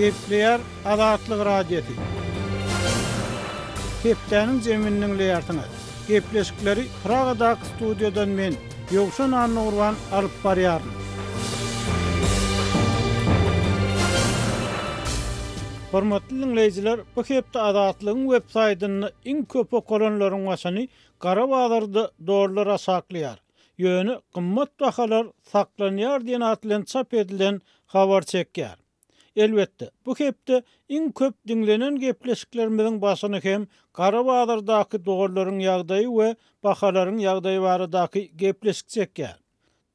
Gepleyer Azatlyk Radiosu. Hepdeniň jeminiň leýartyny. Gepleşikleri Pragadaky studiodan men Ýogşan Annurwan alyp barýaryn. Hormatly dinleýijiler, bu hepde Azatlygyň web saýtyny iň köp okulanlaryň başyny Gara Bazarda doğrulara saklaýar. Ýöne gymmat bahalar saklanýar diýen atlan çap edilen habar çekýär. Elbetde, bu hepde iň köp dinlenen gepleşiklerimiziň başyny hem Gara Bazardaky doğruların ýagdaýy we bahalaryň ýagdaýy baradaky gepleşik çekýär.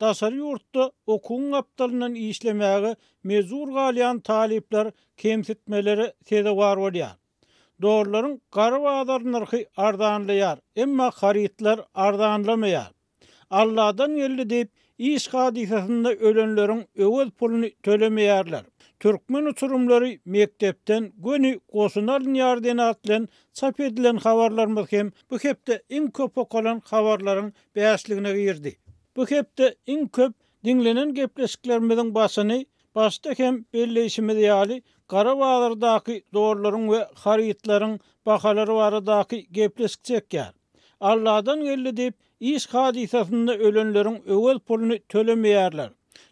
Daşary ýurtda okuň aptalyndan işlemäge mezur galýan talipler kemsitmeleri sede var bolýar. Doğruların Gara Bazar narhy ardanlaýar, emma haritler ardanlamaýar. Allah'dan geldi deyip iş hadisasında ölenlerin öwel pulunu tölemeýärler. Türkmen uçurumları mektepten göni gosunalyn ýardyna atlan çap edilen habarlarymyz hem bu hepde iň köp okulan habarlaryň bäşligine girdi. Bu hepde iň köp dinlenen gepleşiklerimiziň başyny başda hem belleşimiz ýaly Gara Bazardaky doğruların we haritlaryň bahalary baradaky gepleşik çekýär. Allah'dan geldi deyip iş hadisasında ölenlerin öwel pulunu tölemeýärler.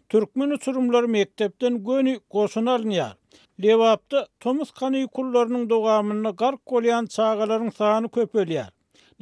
Türkmen uçurumları mektepten göni gosunalynýar. Lewapda Tomuz kanikullarynyň dogamyna gark bolýan çağalaryň sany köpelýär.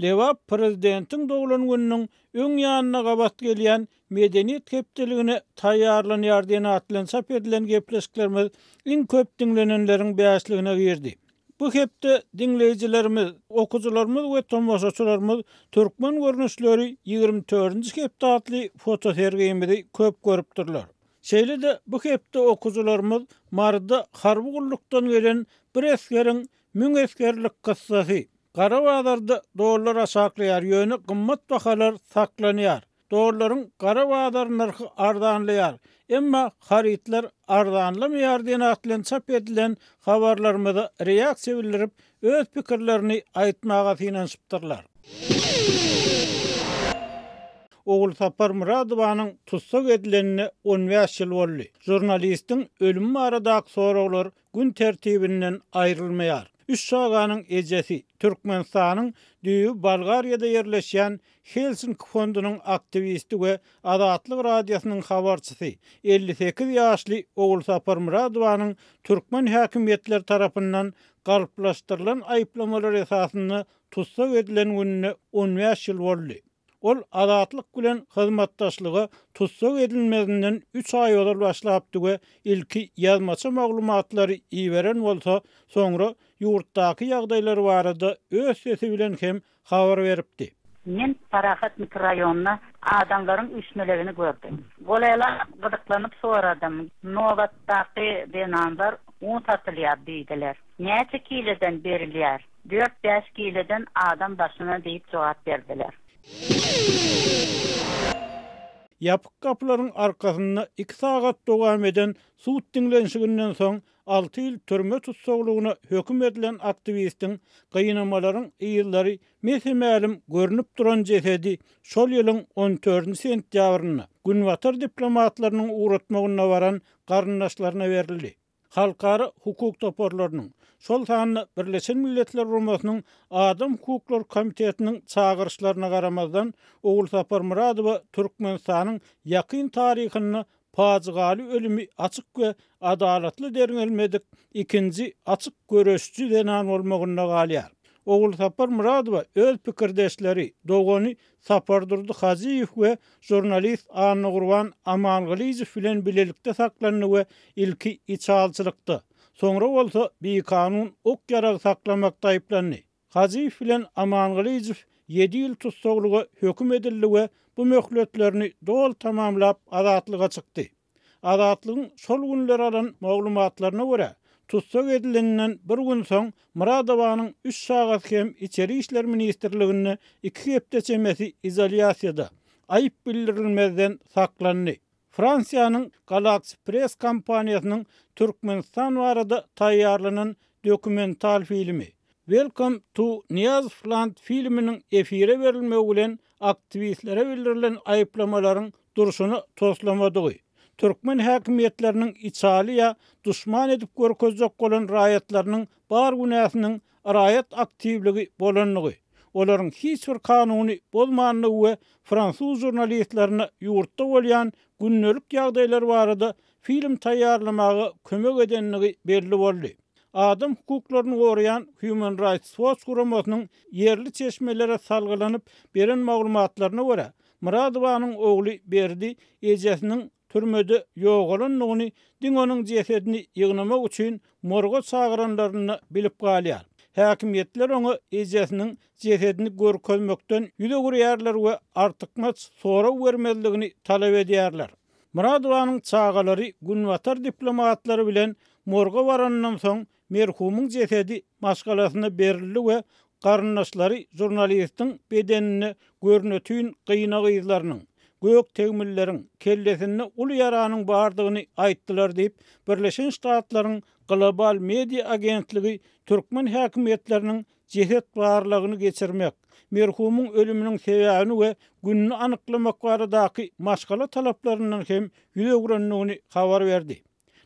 Lewap prezidentiň doglan gününiň öň ýanyna gabat gelýän medeniýet hepdeligine taýýarlanýar diýen atlan çap edilen gepleşiklerimiz iň köp dinlenenleriň bäşligine girdi. Bu hepde dinleyijilerimiz, okujularymyz we tomoşaçylarymyz türkmen görnüşleri 24-nji hepde atly foto sergiýimizde köp görüpdirler. Şeýle-de bu hepde okujularymyz marda harby gullukdan gelen bir eskeriň müň eskerlik kıssasy Gara Bazarda doğrulara saklaýar, ýöne gymmat bahalar saklanýar. Doğruların Gara Bazar narhy ardanlaýar. Emma haritler ardanlamaýar diýen atlan çap edilen habarlarymyza reaksiýa bildirip öz pikirlerini aýtmaga synanypdyrlar. Oğul Sapar Muradowanyň tutsak edilenine 15 ýyl boldy. Jurnalistiň ölümi baradaky soraglar gün tertibinden aýrylmaýar. Üç şaganyň ejesi Türkmenistanyň düýü Bolgariýada ýerleşýän Helsinki fondunyň aktivisti we Azatlyk radiosynyň habarçysy 58 ýaşly Oğul Sapar Muradowanyň türkmen häkimetleri tarapyndan galyplaşdyrylan aýplamalary esasynda tutsak edilen gününe 15 ýyl boldy. Ol Azatlyk bilen hyzmatdaşlygy tutsak edilmesinden 3 aý olar başlapdy we ilki ýazmaça maglumatlary iýeren bolsa, soňra ýurtdaky ýagdaýlar barada öz sesi bilen hem habar beripdi. Men Parahat mikroraýonuna adamlaryň üsmelerini gördüm. Golaylar gydyklanyp soradym. Novatdaky denanlar un satylýar diýdiler. Näçe kileden berilýär? 4-5 kileden adam başyna diýip jogap berdiler. Yapık kapıların arkasında 2 saat dogam eden suut dinlenşiginden soň 6 ýyl türme tutsaglygyna höküm edilen aktivistin gynamalaryň ýyllary mesemälim görünüp duran jesedi şol ýylyň 14 sentýabryna günwatar diplomatlarynyň uğratmagyna baran garyndaşlaryna berildi. Halkara hukuk toporlarynyň şol sanyny Birleşen Milletler Guramasynyň Adam Hukuklar Komitetiniň çağırışlaryna garamazdan Oğul Sapar Muradowa Türkmenistanyň ýakyn taryhyny fajigaly ölümi açyk we adalatly derňelmedik ikinji açyk göreşçi denan bolmagyna galýar. Oğul Sapar Muradowa öz pikirdeşleri Dogony Sapardurdy Hajiýew we jurnalist Annurwan Amangalyjew bilen bilelikde saklanyny we ilki içalçylykda. Soňra bolsa bir kanun ok ýarag saklamakda aýplandy. Hajiýew bilen Amangalyjew 7 ýyl tutsaklyga höküm edildi we bu möhletlerini dol tamamlap azatlyga çykdy. Azatlygyň şol günler alan maglumatlaryna görä, tutsak edilenden bir gün soň Muradowanyň 3 sagat hem içeri işler ministrligine 2 hepde çemesi izolýasiýada aýyp bildirilmezden saklandy. Fransiýanyň Galaxy Press kompaniýasynyň Türkmenistan barada taýýarlanan dokumental filmi Welcome to Newsland filminiň efire berilmegi bilen aktivistlere bildirilen aýplamalaryň duruşuny toslamadygy. Türkmen häkimetleriniň içali ya düşman edip görkezjek bolan raýatlarynyň bar günäsiniň raýat aktivligi bolanlygy, olaryň hiç bir kanuny bolmanlygy we fransuz jurnalistlerini ýurtda bolýan günnelik ýagdaýlar barada film taýýarlamagy kömek edenligi belli boldy. Adam hukuklaryny gorayan Human Rights Watch guramasynyň yerli çeşmelere salgylanyp beren maglumatlaryna görä, Muradowanyň ogly berdi ejesiniň türmede ýogalanlygyny, diňonuň jesedini ýygnamak üçin morga çagyranlaryny bilip galýar. Häkimetler onu ejesiniň jesedini görkezmekden ýüze gurýarlar we artykmaç sora bermezligini talap edýärler. Muradowanyň çagalary günwatar diplomatlary bilen morga barandan soň merhumyň jesedi maşgalasyna berildi we garyndaşlary jurnalistiň bedenini görnetýän gıynagy ýyzlarynyň, gök tegmilleriň, kellesinde uly ýaranyň bardygyny aýtdylar diýip Birleşen Ştatlaryň global media agentligi türkmen häkimetleriniň jesed barlygyny geçirmek, merhumyň ölüminiň sebäbini we günni anyklamak baradaky maşgala talaplaryndan hem ýüze guranlygyny habar berdi.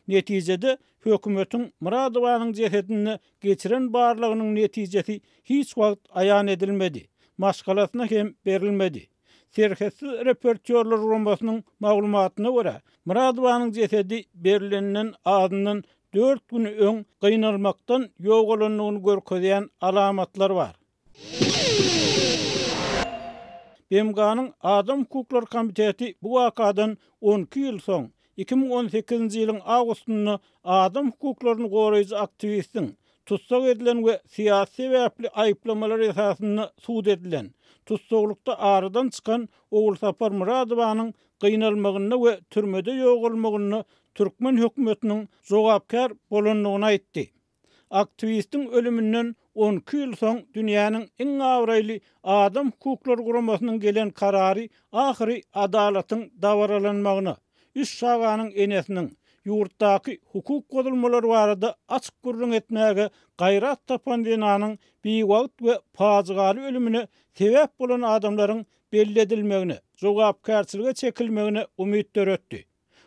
Netijede hökümetiň Muradowanyň jesedini geçiren barlygynyň netijesi hiç wagt aýan edilmedi. Maşgalasyna hem berilmedi. Serhessiz reportörler romasynyň maglumatyna görä, Muradowanyň jesedi berilenden adyndan 4 gün öň gynalmakdan ýogalanlygyny görkezýän alamatlar bar. BMG'nyň Adam Hukuklar Komiteti bu wakadan 12 ýyl soň 2018-nji ýylyň awgustyny adam hukuklaryny goraýjy aktivistiň tutsak edilen we siýasy sebäpli aýplamalar esasyny suud edilen, tutsaklykda aradan çykan Oğul Sapar Muradowanyň gynalmagyny we türmede ýogalmagyny Türkmen hökümetiniň jogapkar bolanlygyny aýtdy. Aktivistiň ölümünden 12 ýyl soň dünýäniň iň awraýly adam hukuklary guramasynyň gelen karary ahyry adalatyň dawaralanmagyny, üç şaganyň enesiniň ýurtdaky hukuk godulmalary barada açyk gurrun etmäge gaýrat tapan denanyň biwagt we pazygaly ölümine sebäp bolan adamlaryň belli edilmegini, jogapkarçylyga çekilmegini umyt döretdi.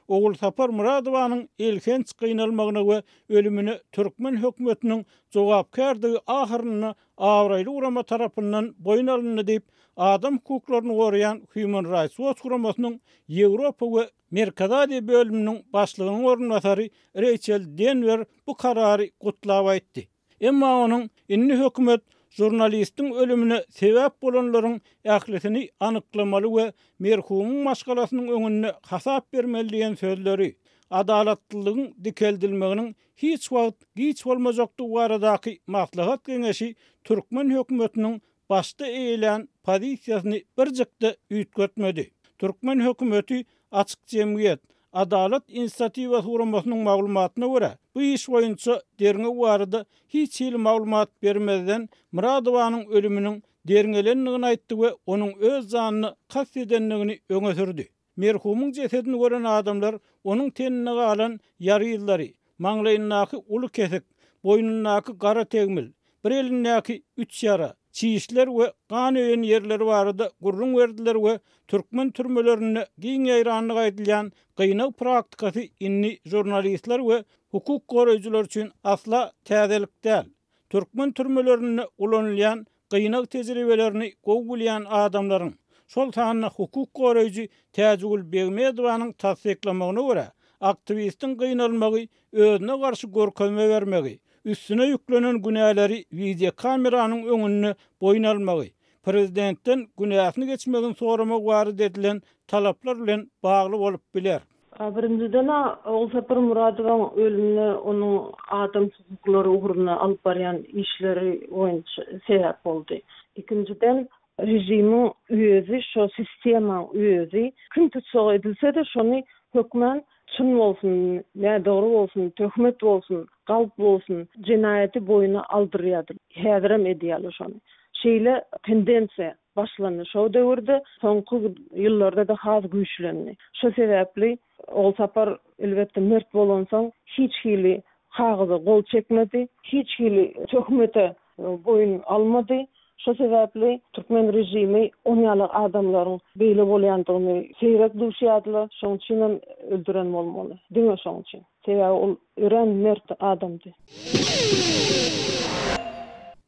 Oğul Sapar Muradowanyň elkenç gynalmagyny we ölümini Türkmen hökümetiniň jogapkardygy ahyryny awraýly urama tarapyndan boyun alyndy diýip adam hukuklaryny gorayan Human Rights Watch guramasynyň Ýewropa we Merkez Aziýa bölüminiň başlygynyň ornatary Rachel Denver bu karary gutlap aýtdy. Emma onuň inni hökümet jurnalistiň ölümine sebäp bolanlaryň ählisini anyklamaly we merhumyň maşgalasynyň öňünde hasap bermeli diýen sözleri, adalatlylygyň dikeldilmeginiň hiç wagt giç bolmajakdygy baradaky maslahat geňeşi Türkmen hökümetiniň başda eýilen pozisiýasyny birjikde üýtgetmedi. Türkmen hökümeti Açyk Jemgyýet Adalat İnisiativasy guramasynyň maglumatyna görä, bu iş boýunça derňe barada hiç ýyl maglumat bermezden Muradowanyň ölüminiň derňelenligini aýtdy we onuň öz janyny kast edenligini öňe sürdi. Merhumyň jesedini gören adamlar onuň tenine galan ýary ýyllary, maňlaýyndaky uly kesik, boýnundaky gara tegmil, bir elindäki 3 ýara, çiýişler we gan öýen ýerleri barada gurrun berdiler we Türkmen türmelerine giň ýaýranlyk aýdylýan gynag praktikasy inni jurnalistler we hukuk goraýjylar üçin asla täzelik däl. Türkmen türmelerine ulanylýan gynag tejribelerini gowy bilýän adamlaryň şol sanyna hukuk goraýjy Täjegül Begmedowanyň tasdiklamagyna görä, aktivistiň gynalmagy özüne garşy görkezme bermegi, üstüne yüklenen günäleri video kameranyň öňünde boyun almagy, prezidentden günäsini geçmegin soramak bary dedilen talaplar bilen bagly bolup biler. Birinciden Oğul Sapar Muradowyň ölümine onuň adam hukuklary uğruna alyp barýan işleri boýunça sebäp boldy. İkinciden rejimiň üýesi, şo sistema üýesi kim tutsak edilse-de şonu hökmen çyn bolsun, ne dogry bolsun, töhmet bolsun, galp bolsun, jinayeti boyuna aldyrýardy. Häzirem edýärler şonu. Şeýle tendensiýa başlandy. Şo döwürde soňky ýyllarda da has güýçlendi. Şo sebäpli Oğul Sapar elbetde mert bolan soň hiç hili hagyzy gol çekmedi, hiç hili töhmete boyun almady. Şo sebäpli Türkmen rejimi on ýaly adamlaryň beýle bolýandygyny seýrek duşýardylar. Şoň üçin öldüren bolmaly. Diňe şoň üçin. Sebäbi ol ören mert adamdy.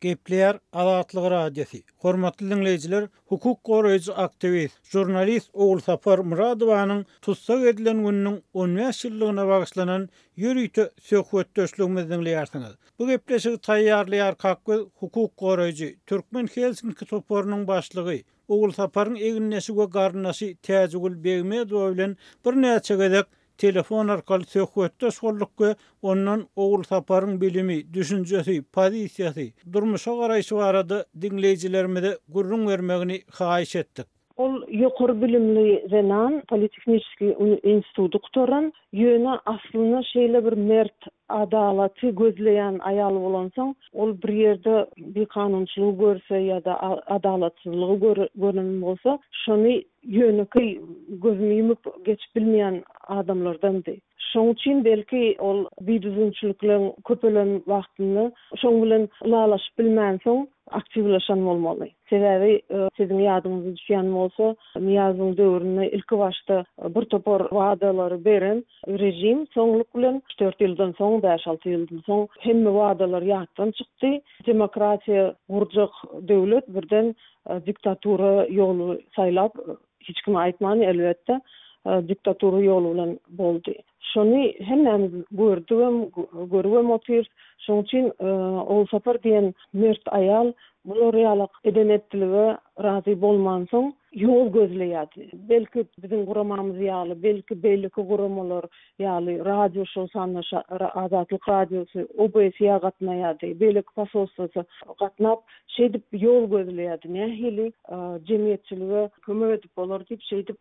Gepler Azatlyk radiosi. Hormatly dinleyijiler, hukuk goraýjy aktivist, jurnalist Oğul Sapar Muradowanyň tutsak edilen günüň 15 ýyllygyna bagyşlanan ýürüýte söhbetdeşligimizi dinleýärsiňiz. Bu gepleşigi taýýarlaýar kakwy hukuk goraýjy Türkmen Helsinki toporunyň başlygy Oğul Saparyň eginnesi we garnasy Täzegül Begmedow bilen bir näçe gezek telefon arkaly söhbetdeş bolduk we ondan Oğul Saparyň bilimi, düşünjesi, pozisiýasy, durmuşa garaýşy barada dinleyijilerimize gurrun bermegini haýyş etdik. Ol ýokary bilimli Renan Politehniski institutu gutaran ýöne aslyna şeýle bir mert adalaty gözleýän aýal bolansoň ol bir ýerde bir kanunçylyk görse ýa-da adalatsyzlygy görünüm bolsa şonu ýöneki gözüni ýumyp geçip bilmeýän adamlardandy. Şoň üçin belki ol düzünçülüklerin köpelen wagtyny şoň bilen ulalaşyp bilmän soň aktivleşen bolmaly. Sebäbi siziň ýadyňyza düşýän bolsa, Niýazyň döwründe ilki başda bir topar wadalar beren rejim soňluk bilen 4 ýyldan soň, 5-6 ýyldan soň hemme wadalar ýatdan çykdy. Demokratiýa gurjak döwlet birden diktatura ýoly saýlap hiç kim aýtmany elbetde diktatura ýoly bilen boldy. Şonu hemmemiz görüwem otyr. Şoň üçin Oğul Sapar diýen mert aýal bu realyk edenetlige razy bolman soň ýol gözleýärdi. Belki biziň guramamyz ýaly, belki beýleki guramalar ýaly radio şol sanly Azatlyk radiosy OBS gatnaýardy, beýleki pasolstwasy gatnap şeýdip ýol gözleýärdi. Nähili jemgyýetçiligi kömek edip bolar diýip şeýdip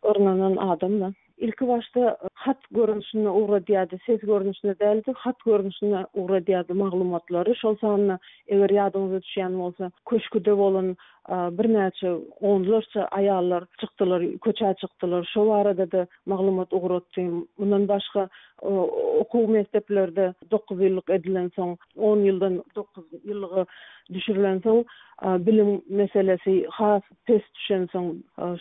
örneğin adamlar. İlki başta hat görünüşüne uğradıydı, ses görünüşüne däldi, hat görünüşüne uğradıydı maglumatlary. Şol sanly eger ýadyňyza düşýän bolsa, köşküde bolan bir näçe onlarça aýallar çykdylar, köçä çykdylar. Şol arada da maglumat uğratdy. Bundan başga okuw mekteplerde 9 ýyllyk edilen soň 10 ýyldan 9 ýyllygy düşürilen soň bilim meselesi has test düşen soň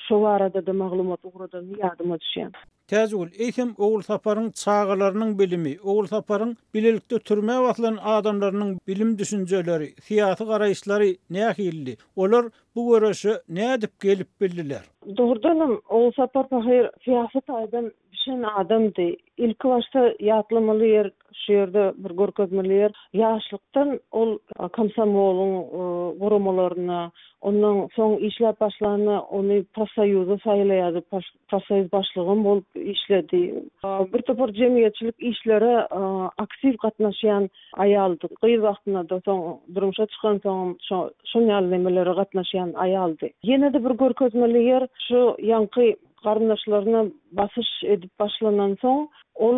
şol arada da maglumat uğradan ýadyma düşýän. Täzegül eýsem Oğul Saparyň çağalarynyň bilimi, Oğul Saparyň bilelikde türme wagtlaryň adamlarynyň bilim düşünjeleri, siýasy garaýşlary nähilli? Olar bu görüşe nädip gelip bildiler? Doğrudanım Oğul Sapar pahyr siýasat aýdan düşen adamdy. İlki başta ýatlamaly ýer, şu ýerde bir görkezmeli ýer. Ýaşlykdan ol komsomoluň guramalaryna, ondan soň işläp başlanyna ony prosoýuza saýlaýardy. Prosoýuz başlygy bolup işledi. Bir topar jemgyýetçilik işlere aktiv gatnaşýan aýaldy. Gyz wagtyna da soň durmuşa çykan soň şo ýaly gatnaşýan aýaldy. Ýene-de bir görkezmeli ýer şu ýanky garyndaşlaryna basyş edip başlanan soň ol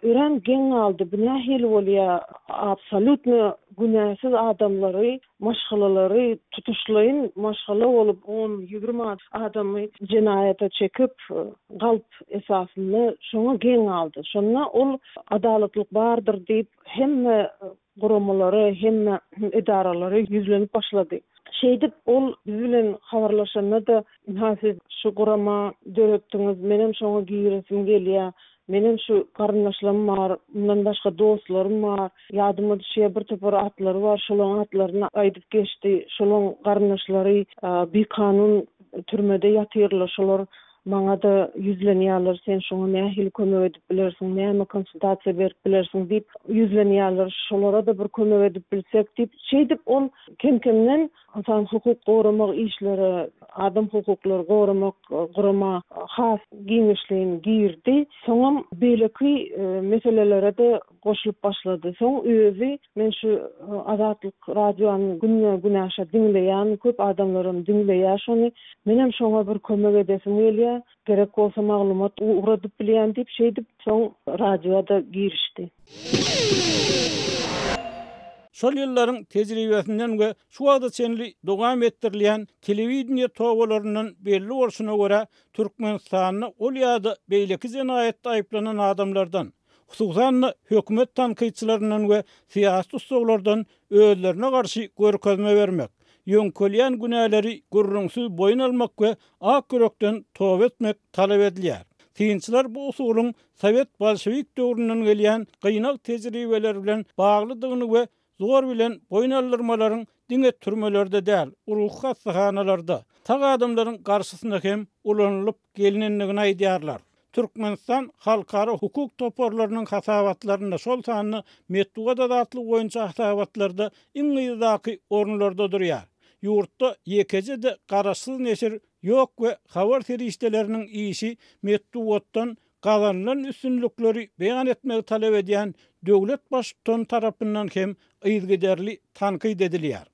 ören geň aldy. Bu nähili bolýar? Absolutny günäsiz adamlary, maşgalalary tutuşlaýyn, maşgala bolup 10-20 adamy jinayata çekip galyp esasyny şoňa geň aldy. Şonda ol adalatlyk bardyr diýip hemme guramalary, hemme edaralary ýüzlenip başlady. Şeýdip ol bilen habarlaşanda da "Siz şu gurama döretdiňiz, menem şoňa giresim gelýär. Menem şu garyndaşlarym bar, bundan başga dostlarym bar. Ýadyma düşýär bir topar atlary bar, şolaň atlaryny aýdyp geçdi. Şolaň garyndaşlary bir kanun türmede ýatyrlar. Şolar maňa da ýüzlenýärler, sen şoňa nähili kömek edip bilersiň, näme konsultasiýa berip bilersiň diýip ýüzlenýärler. Şolara da bir kömek edip bilsek diýip şeýdip ol kemkemden insan hukuk goramak işleri, adam hukuklary goramak, gurama has giňişliğini girdi. Soňam beýleki meselelere de goşulyp başlady. Soň özi men şu Azatlyk radionyny günnäşe dinleýän köp adamlaryň dinleýär şonu. Menem şoňa bir kömek edesim gelýär. Gerek bolsa maglumat uğradyp bilýän diýip şeýdip soň radioda girişdi. Şol ýyllaryň tejribesinden we şu wagta çenli dowam etdirilýän telewiziýa togalarynyň belli bolşuna görä Türkmenistanyny ol ýa-da beýleki jinayetde aýplanan adamlardan, hususan hökümet tanqyçylarynyň we siýasy ustalardan özlerine garşy görkezme bermek, yönkölýän günäleri gurrunsyz boyun almak we ak körekden towap etmek talap edilýär. Tinçler bu usulun Sovet Bolşewik döwründen gelýän gynak tejribeler bilen baglydygyny we zor bilen boyun aldyrmalaryň diňe türmelerde däl, uruk hassahanalarda tag adamlaryň garşysyna hem ulanylyp gelinenligini aýdýarlar. Türkmenistan halkara hukuk toporlarynyň hasabatlarynda şol sanyny metduga da datlyk boýunça hasabatlarda iň ýyzdaky orunlarda durýar. Ýurtda ýekece de garaşsyz neşir ýok we habar serişdeleriniň işi metdugatdan gazanlan üstünlükleri beýan etmegi talap edýän döwlet başlygy tarapyndan hem ýyzgiderli tanqid edilýär.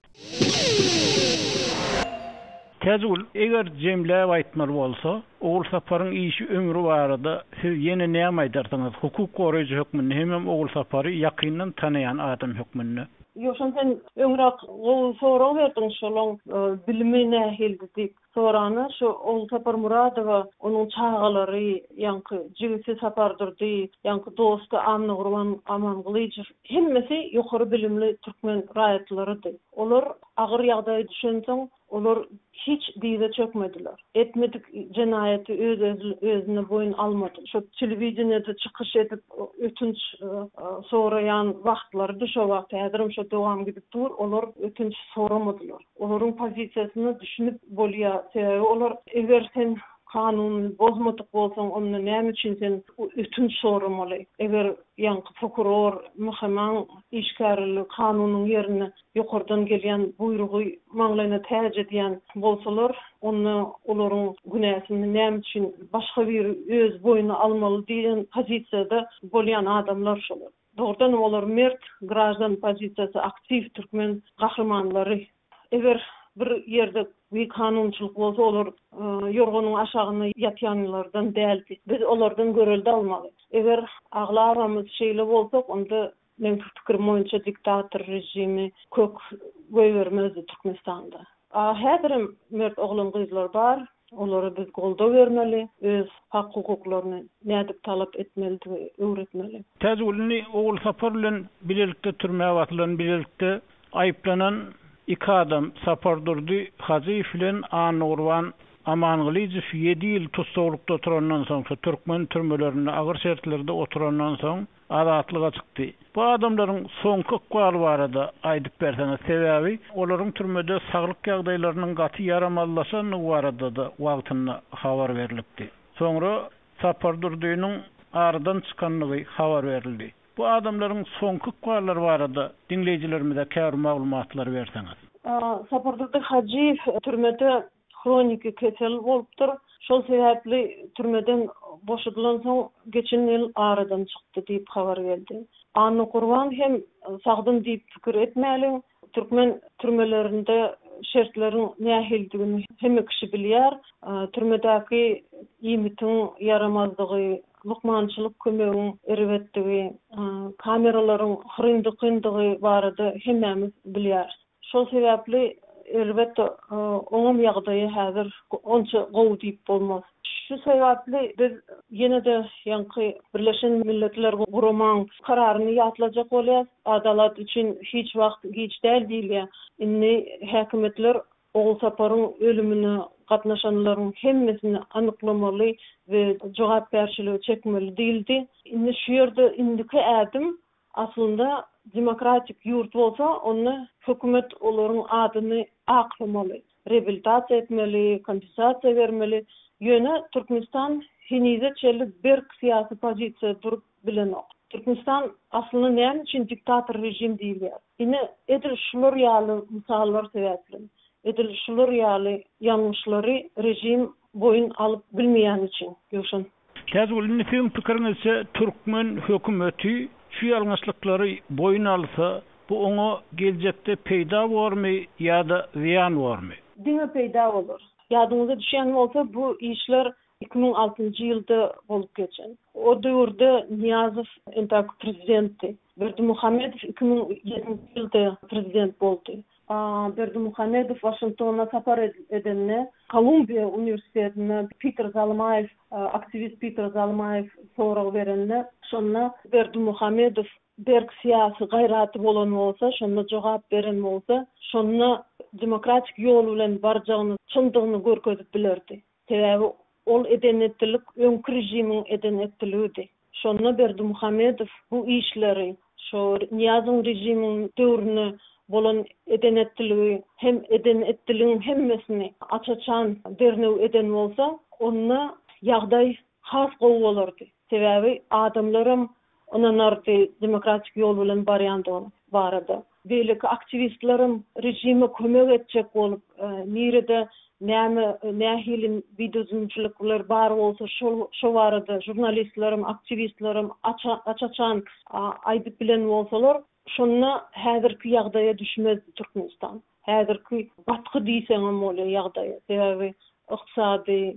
Täzül eger jemläp aýtmaly bolsa, Oğul Saparyň işi ömrü barada siz ýene näme aýdarsyňyz? Hukuk goraýjy hökmüni hem Oğul Sapary ýakyndan tanaýan adam hökmüni. Ýoksa sen öňrek soraw berdiň şolaň bilimi nähildi diýip sorany şu Oğul Sapar Muradowa onuň çağalary ýanky jigisi sapardyrdy, ýanky dostu Amna Gurban Amangylyjy hemmesi ýokary bilimli türkmen raýatlarydy. Olar agyr ýagdaý düşünseň olar hiç diýde çökmediler. Etmedik jenayeti özüne boyun almadı. Şu televizionyada çykyş edip ötünç sorayan wagtlarda şu wagt häzirim şu dowam gidip dur, olar ötünç soramadylar. Olaryň pozisiýasyny düşünip bolýar. Olar eger sen kanuny bozmadyk bolsaň onu näme üçin sen ötünç soramaly? Eger ýanky prokuror, muhamaň işgärli kanunyň ýerine ýokardan gelýän buyrugy maňlaryna täze edýän bolsalar, onu olaryň günäsini näme üçin başga bir öz boyuna almaly diýen pozisiýada bolýan adamlar şolar. Doğrudan olar mert grajdan pozisiýasy aktiv türkmen gahrymanlary. Eger bir ýerde bir kanunçylyk bolsa olar ýorgonyň aşagyna ýatýanlardan däldi. Biz olardan göreldi almaly. Eger aglaramyz şeýle bolsak, onda men pikirim boýunça diktator rejimi kök goýbermezdi Türkmenistanda. Häzirim mert oglan gyzlar bar. Olary biz golda bermeli, öz hak hukuklaryny nädip talap etmeli we öwretmeli. Täzülini Oğul Sapar bilen bilelikde türmäge atylan, bilelikde aýyplanan iki adam sapardyrdy. Hazyf bilen Anurwan Amangylyjy 7 ýyl tutsawlukda oturandan soň türkmen türmelerinde agyr şertlerde oturandan soň azatlyga çykdy. Bu adamlaryň soňky ýaly barada aýdyp berseňiz sebäbi, olaryň türmede saglyk ýagdaýlarynyň gaty yaramazlaşanyny barada da wagtyna habar berilipdi. Soňra sapardyrdynyň aradan çykanlygy habar berildi. Bu adamlaryň soňky ýalary barada dinleýijilerimize käbir maglumatlar berseňiz. Sapardyrdy Hajif türmede kronika kesel bolupdyr. Şol sebäpli türmeden boşadylan soň geçen ýyl aradan çykdy diýip habar geldi. Anna Gurban hem sagdym diýip pikir etmäli. Türkmen türmelerinde şertleriň nähildigini hemme kişi bilýär. Türmedäki ýymytyň yaramazlygy, lukmançylyk kömegiň erwetdigi, kameralaryň hyryndygy barada hemmemiz bilýär. Şol sebäpli elbette oňam ýagdaýy häzir onça gowy diýip bolmaz. Şu sebäpli biz ýene de ýanky Birleşen Milletler Guramaň kararyny ýatlajak bolýar. Adalat üçin hiç wagt geç däl diýilýär. Inni häkimetler Oğul Saparyň ölümine gatnaşanlaryň hemmesini anyklamaly we jogap berşiligi çekmeli diýildi. Inni şu ýerde indiki ädim aslında demokratik yurt bolsa, onu hökümet olaryň adyny aklamaly, rehabilitasiýa etmeli, kompensasiýa bermeli. Ýöne Türkmenistan hinize çelik bir siyasi pozisiýa durup bilenok. Türkmenistan aslında näme üçin diktator rejim diýilýär? Ine edil şular ýaly misallar sebäpli. Edil şular ýaly ýalňyşlary rejim boyun alyp bilmeýän üçin. Ýoşun. Täzülini fiň pikiriňizçe Türkmen hökümeti şu ýalňyşlyklary boyun alsa, bu oňa geljekde peýda bolmy ýa-da ziýan bolmy? Diňe peýda bolar. Ýadyňyza düşýän bolsa, bu işler 2006-njy ýylda bolup geçen. O döwürde Niyazow entak prezidenti, Berdimuhamedow 2007-nji ýylda prezident boldy. Berdimuhamedow Washingtona sapar edenne, Kolumbiya Üniversitetine Peter Zalmayev, aktivist Peter Zalmayev soraw berenne, şonna Berdimuhamedow berk siyasi gayraty bolan bolsa, şonna jogap beren bolsa, şonna demokratik yol bilen barjagyny çyndygyny görkezip bilerdi. Sebäbi ol edenetlik öňkü rejimiň edenetligidi. Şonda Berdimuhammedow bu işleri, şo Niyazyň rejimiň döwrüne bolan edenetligi hem edenetliligiň hemmesini açaçan dernew eden bolsa, onda ýagdaý has gowy bolardy. Sebäbi adamlarym onanardy demokratik yol bilen barada. Beýleki aktivistlerim rejime kömek etjek bolup, nirede nähilin videozunçuluklar bar bolsa şo barada jurnalistlerim, aktivistlerim açaçan aýdyp bilen bolsalar, şonna häzirki ýagdaýa düşmez Türkmenistan. Häzirki batky diýseňem bol ýagdaýa. Sebäbi iqtisadi,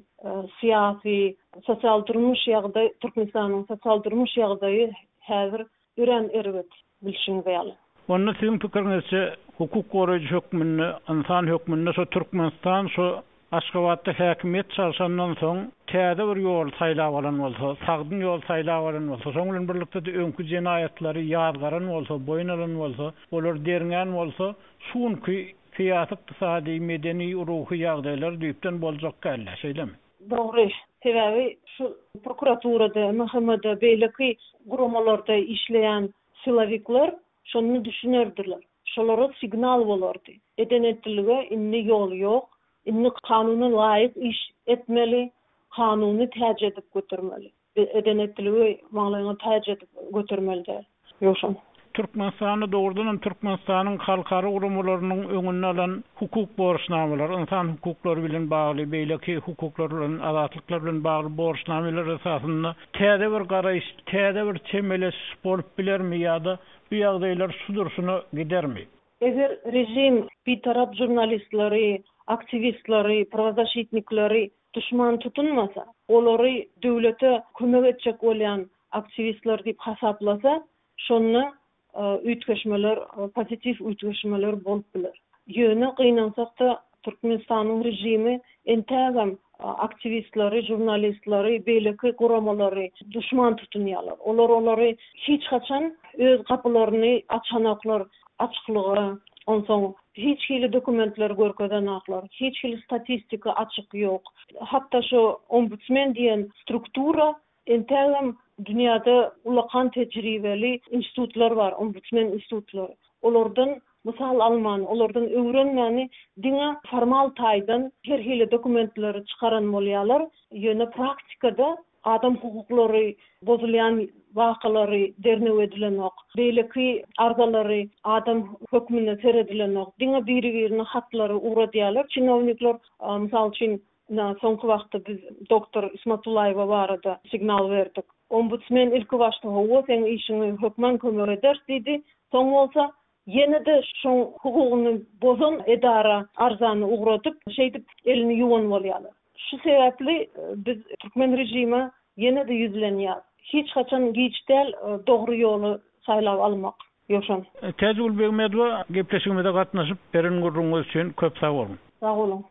siyasi, sosial durmuş ýagdaý, Türkmenistanyň sosial durmuş ýagdaýy häzir üren erbet bilşiň bäli. Onda sizin pikiriňizçe hukuk goraýjy hökmünde, insan hökmünde şu Türkmenistan şu Aşgabatda häkimiýet çarşandan soň täze bir ýol saýlap alan bolsa, sagdyn ýol saýlap alan bolsa, şoň bilen birlikde öňkü jenaýatlary ýazgaran bolsa, boyun alan bolsa, olar derňän bolsa, şuňky fiýasy, ykdysady, medeni, ruhy ýagdaýlar düýpden boljak gäller, şeýlemi? Dogry. Sebäbi şu prokuraturada, mahkemede beýleki guramalarda işleýän silavikler şonu düşünerdiler. Şolara signal bolardy. Edenetlige inni ýol ýok, inni kanuny laýyk iş etmeli, kanuny täze edip götürmeli. Edenetligi maňlaryny täze edip götürmeli. Ýoşan. Türkmenistany doğrudan Türkmenistanyň halkary urumlarynyň öňüne alan hukuk borçnamalar, insan hukuklary bilen bagly, beýleki hukuklar bilen, azatlyklar bilen bagly borçnamalar esasynda täze bir garaýyş, täze bir çemeleş bolup bilermi ýa-da bu ýagdaýlar sudurşuna gidermi? Eger rejim bir tarap jurnalistleri, aktivistleri, pravozащитниклери düşman tutunmasa, olary döwlete kömek etjek bolýan aktivistler diýip hasaplasa, şonu ütgeşmeler, pozitiv ütgeşmeler bolup biler. Ýöne gynansak-da Türkmenistanyň rejimi entägem aktivistleri, jurnalistleri, beýleki guramalary düşman tutunýarlar. Olary hiç haçan öz kapylaryny açanaklar, açyklygy, onsoň hiç hili dokumentler görkezanaklar, hiç hili statistika açyk ýok. Hatda şu ombudsman diýen struktura entägem dünýäde ulakan tejribeli institutlar bar, ombudsman institutlary. Olardan misal alman, olardan öwrenmäni diňe formal taýdan her hili dokumentleri çykaran bolýarlar. Ýöne praktikada adam hukuklary bozulýan wakalary dernew edilenok, beýleki arzalary adam hökmüne seredilenok, diňe biri-birini hatlary uradýarlar. Çinownikler misal üçin soňky wagtda biz doktor Ismatullaýewa barada signal berdik. Ombudsman ilki başta howa sen işini hökmen kömek eder diýdi. Soň bolsa ýene-de şoň hukugyny bozan edara arzany ugratyp, şeýdip elini ýuwan bolýarlar. Şu sebäpli biz Türkmen rejimi ýene-de ýüzlenýär. Hiç haçan giçdel dogry ýoly saýlap almak. Ýoşan. Täze Begmedova gepleşigimizde gatnaşyp beren gurrunňyz üçin köp sag bolun. Sag bolun.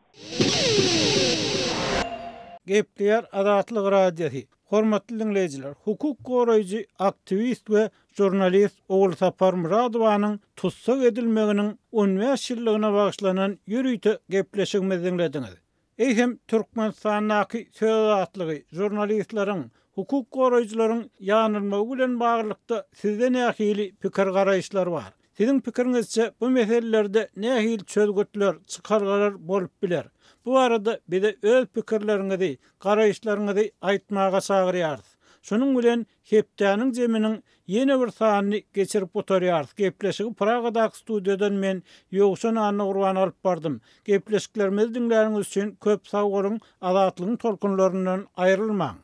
Gepleýär Azatlyk radiosy. Hormatly dinleýijiler, hukuk goraýjy, aktivist we jurnalist Oğul Sapar Muradowanyň tutsak edilmeginiň 15 ýyllygyna bagyşlanan ýürüýte gepleşigimizi dinlediňiz. Eýhem Türkmenistanyň söz azatlygy, jurnalistleriň, hukuk goraýjylaryň ýanylmagy bilen baglykda sizde nähili pikir garaýşlar bar? Sizin pikiriňizçe bu meselelerde nähili çözgütler, çykargalar bolup biler? Bu arada bize öz pikirleriňizi, garaýşlaryňyzy aýtmaga çagyrýarys. Şonuň bilen Hepdäniň jeminiň ýene bir sanyny geçirip oturýarys. Gepleşigi Pragadaky studiýadan men Ýogşan Anna Gurban alyp bardym. Gepleşiklerimizi dinläriňiz üçin köp sag bolun, azatlygyň tolkunlaryndan aýrylmaň.